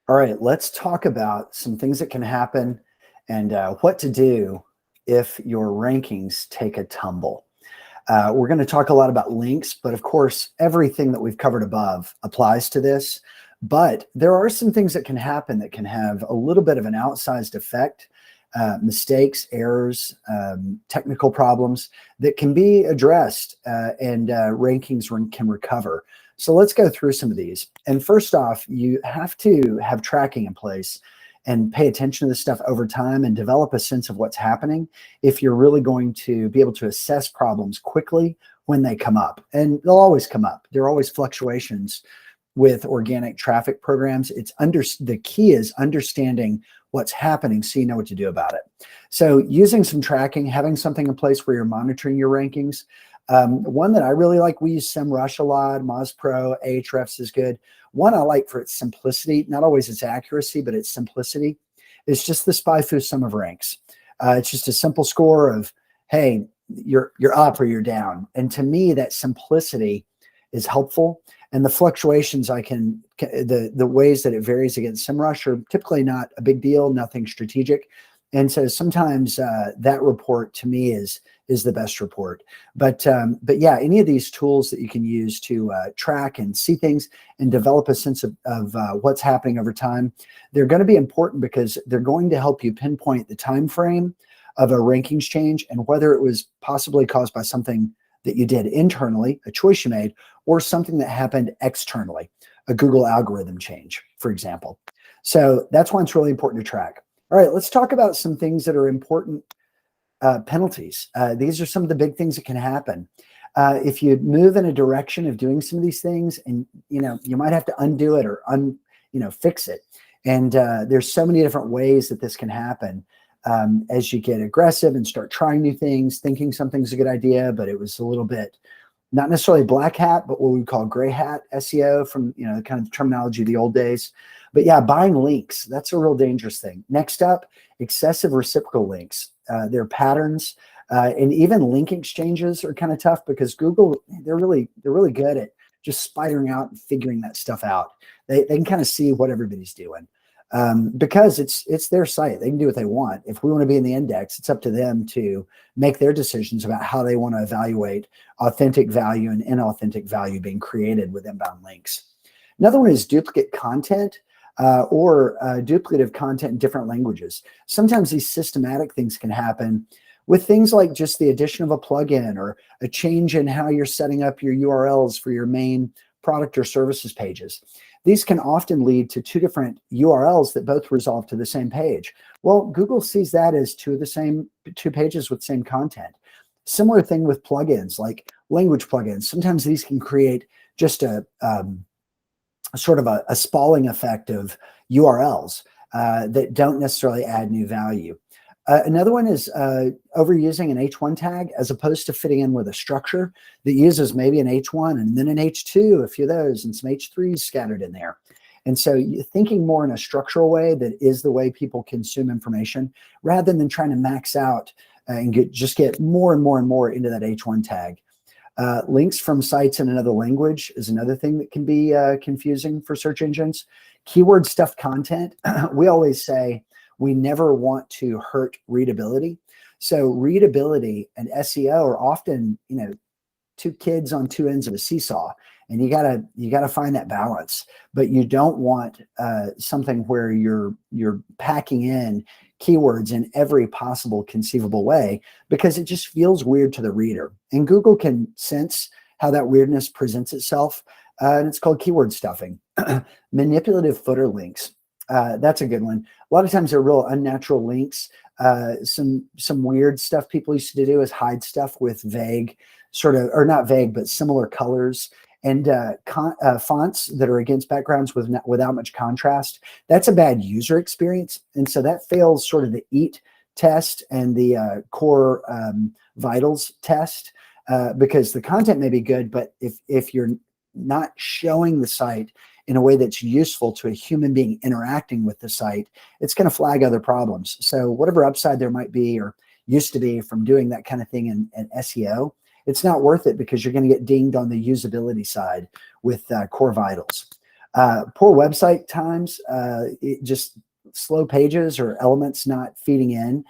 All right, let's talk about some things that can happen and what to do if your rankings take a tumble. We're going to talk a lot about links, but of course, everything that we've covered above applies to this. But there are some things that can happen that can have a little bit of an outsized effect, mistakes, errors, technical problems that can be addressed and rankings can recover. So let's go through some of these. And first off, you have to have tracking in place and pay attention to this stuff over time and develop a sense of what's happening if you're really going to be able to assess problems quickly when they come up. And they'll always come up. There are always fluctuations with organic traffic programs. The key is understanding what's happening so you know what to do about it. So using some tracking, having something in place where you're monitoring your rankings. One that I really like, we use Semrush a lot, Moz Pro, Ahrefs is good. One I like for its simplicity, not always its accuracy, but its simplicity, is just the SPY-FU sum of ranks. It's just a simple score of, hey, you're up or you're down. And to me, that simplicity is helpful. And the fluctuations the ways that it varies against Semrush are typically not a big deal, nothing strategic. And so sometimes that report to me is the best report. But yeah, any of these tools that you can use to track and see things and develop a sense of what's happening over time, they're going to be important because they're going to help you pinpoint the time frame of a rankings change and whether it was possibly caused by something that you did internally, a choice you made, or something that happened externally, a Google algorithm change, for example. So that's why it's really important to track. All right, let's talk about some things that are important penalties. These are some of the big things that can happen. If you move in a direction of doing some of these things and, you might have to undo it or fix it. And there's so many different ways that this can happen as you get aggressive and start trying new things, thinking something's a good idea, but it was a little bit, not necessarily black hat, but what we call gray hat SEO from, kind of the terminology of the old days. But yeah, buying links, that's a real dangerous thing. Next up, excessive reciprocal links. Their patterns and even link exchanges are kind of tough because Google, they're really good at just spidering out and figuring that stuff out. They can kind of see what everybody's doing because it's their site. They can do what they want. If we want to be in the index, it's up to them to make their decisions about how they want to evaluate authentic value and inauthentic value being created with inbound links. Another one is duplicate content. Or duplicative content in different languages. Sometimes these systematic things can happen with things like just the addition of a plugin or a change in how you're setting up your URLs for your main product or services pages. These can often lead to two different URLs that both resolve to the same page. Well, Google sees that as two pages with the same content. Similar thing with plugins, like language plugins. Sometimes these can create just a sort of a spalling effect of URLs that don't necessarily add new value. Another one is overusing an H1 tag as opposed to fitting in with a structure that uses maybe an H1 and then an H2, a few of those, and some H3s scattered in there. And so you're thinking more in a structural way that is the way people consume information rather than trying to max out and just get more and more and more into that H1 tag. Links from sites in another language is another thing that can be confusing for search engines. Keyword stuffed content. We always say we never want to hurt readability. So readability and SEO are often, two kids on two ends of a seesaw, and you gotta find that balance. But you don't want something where you're packing in keywords in every possible conceivable way because it just feels weird to the reader. And Google can sense how that weirdness presents itself, and it's called keyword stuffing. Manipulative footer links. That's a good one. A lot of times they're real unnatural links. Some weird stuff people used to do is hide stuff with vague or not vague, but similar colors and fonts that are against backgrounds without much contrast. That's a bad user experience. And so that fails sort of the EAT test and the core vitals test because the content may be good, but if you're not showing the site in a way that's useful to a human being interacting with the site, it's going to flag other problems. So whatever upside there might be or used to be from doing that kind of thing in SEO, it's not worth it because you're going to get dinged on the usability side with core vitals. Poor website times, just slow pages or elements not feeding in.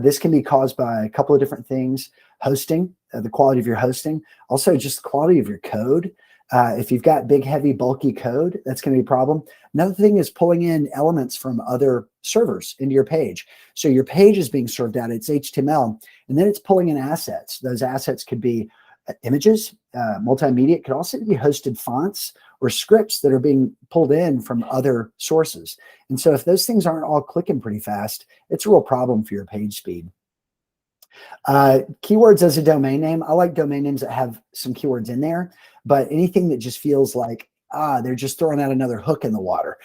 This can be caused by a couple of different things. Hosting, the quality of your hosting, also just the quality of your code. If you've got big, heavy, bulky code, that's going to be a problem. Another thing is pulling in elements from other servers into your page. So your page is being served out, it's HTML, and then it's pulling in assets. Those assets could be images, multimedia. It could also be hosted fonts or scripts that are being pulled in from other sources. And so if those things aren't all clicking pretty fast, it's a real problem for your page speed. Keywords as a domain name. I like domain names that have some keywords in there, but anything that just feels like, they're just throwing out another hook in the water.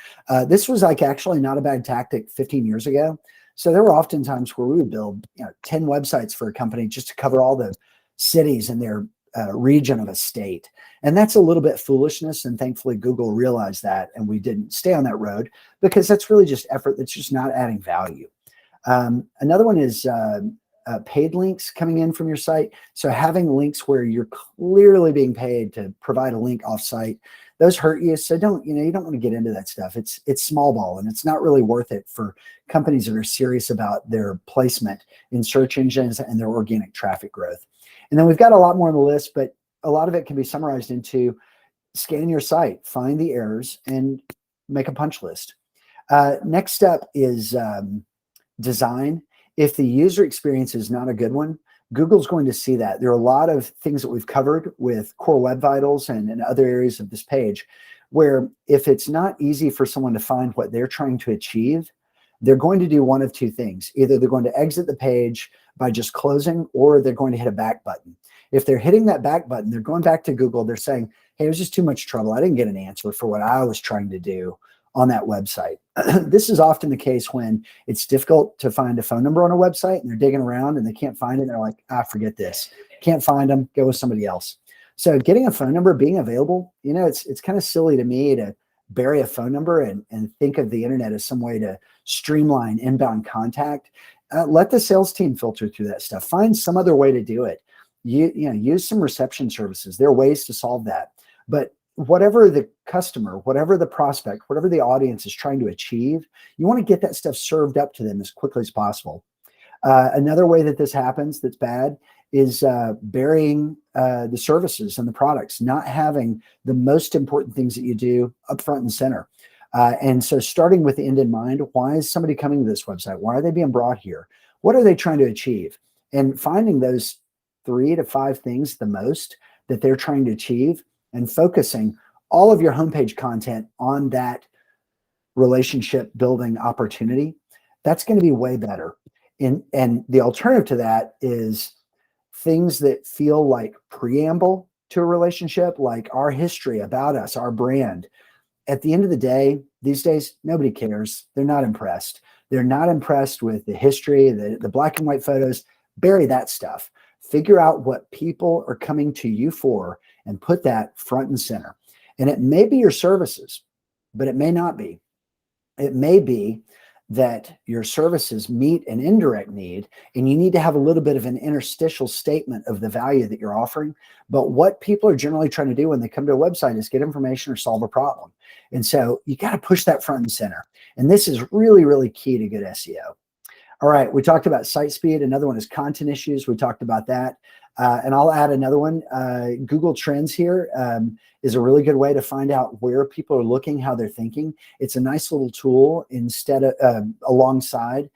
This was like actually not a bad tactic 15 years ago. So there were often times where we would build 10 websites for a company just to cover all the cities in their region of a state. And that's a little bit foolishness. And thankfully, Google realized that, and we didn't stay on that road because that's really just effort that's just not adding value. Another one is paid links coming in from your site. So having links where you're clearly being paid to provide a link off site, those hurt you. So you don't want to get into that stuff. It's small ball, and it's not really worth it for companies that are serious about their placement in search engines and their organic traffic growth. And then we've got a lot more on the list, but a lot of it can be summarized into scan your site, find the errors, and make a punch list. Next step is design. If the user experience is not a good one, Google's going to see that. There are a lot of things that we've covered with Core Web Vitals and other areas of this page where if it's not easy for someone to find what they're trying to achieve, they're going to do one of two things. Either they're going to exit the page by just closing, or they're going to hit a back button. If they're hitting that back button, they're going back to Google. They're saying, hey, it was just too much trouble. I didn't get an answer for what I was trying to do on that website. This is often the case when it's difficult to find a phone number on a website and they're digging around and they can't find it. And they're like, forget this. Can't find them. Go with somebody else. So getting a phone number, being available, it's kind of silly to me to bury a phone number and think of the internet as some way to streamline inbound contact. Let the sales team filter through that stuff. Find some other way to do it. Use some reception services. There are ways to solve that. But whatever the customer, whatever the prospect, whatever the audience is trying to achieve, you want to get that stuff served up to them as quickly as possible. Another way that this happens that's bad is burying the services and the products, not having the most important things that you do up front and center. And so starting with the end in mind, why is somebody coming to this website? Why are they being brought here? What are they trying to achieve? And finding those 3 to 5 things the most that they're trying to achieve and focusing all of your homepage content on that relationship building opportunity, that's going to be way better. And the alternative to that is things that feel like preamble to a relationship, like our history about us, our brand. At the end of the day, these days, nobody cares. They're not impressed. They're not impressed with the history, the black and white photos. Bury that stuff. Figure out what people are coming to you for and put that front and center. And it may be your services, but it may not be. It may be that your services meet an indirect need and you need to have a little bit of an interstitial statement of the value that you're offering. But what people are generally trying to do when they come to a website is get information or solve a problem. And so you got to push that front and center. And this is really, really key to good SEO. All right, we talked about site speed. Another one is content issues. We talked about that. And I'll add another one. Google Trends here is a really good way to find out where people are looking, how they're thinking. It's a nice little tool instead of alongside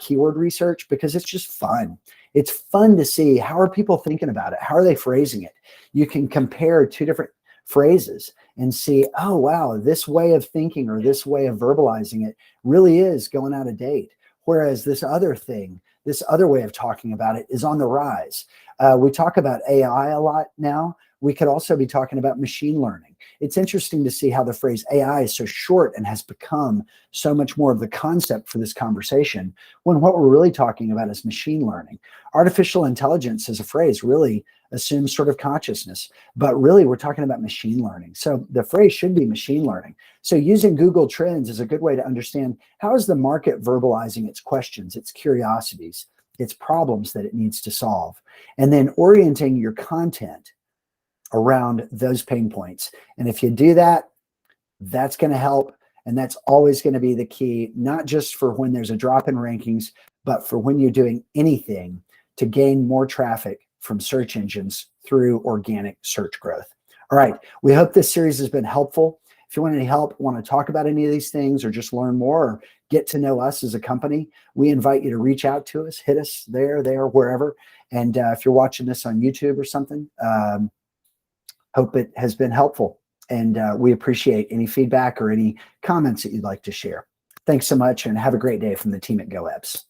keyword research because it's just fun. It's fun to see how are people thinking about it? How are they phrasing it? You can compare 2 different phrases and see, oh, wow, this way of thinking or this way of verbalizing it really is going out of date. Whereas this other thing, this other way of talking about it is on the rise. We talk about AI a lot now. We could also be talking about machine learning. It's interesting to see how the phrase AI is so short and has become so much more of the concept for this conversation when what we're really talking about is machine learning. Artificial intelligence as a phrase really assumes sort of consciousness, but really we're talking about machine learning. So the phrase should be machine learning. So using Google Trends is a good way to understand how is the market verbalizing its questions, its curiosities, its problems that it needs to solve, and then orienting your content around those pain points. And if you do that, That's going to help. And that's always going to be the key, not just for when there's a drop in rankings, but for when you're doing anything to gain more traffic from search engines through organic search growth. All right. We hope this series has been helpful. If you want any help, want to talk about any of these things, or just learn more, or get to know us as a company, we invite you to reach out to us, hit us there, wherever. And if you're watching this on YouTube or something, hope it has been helpful. And we appreciate any feedback or any comments that you'd like to share. Thanks so much, and have a great day from the team at GoEbs.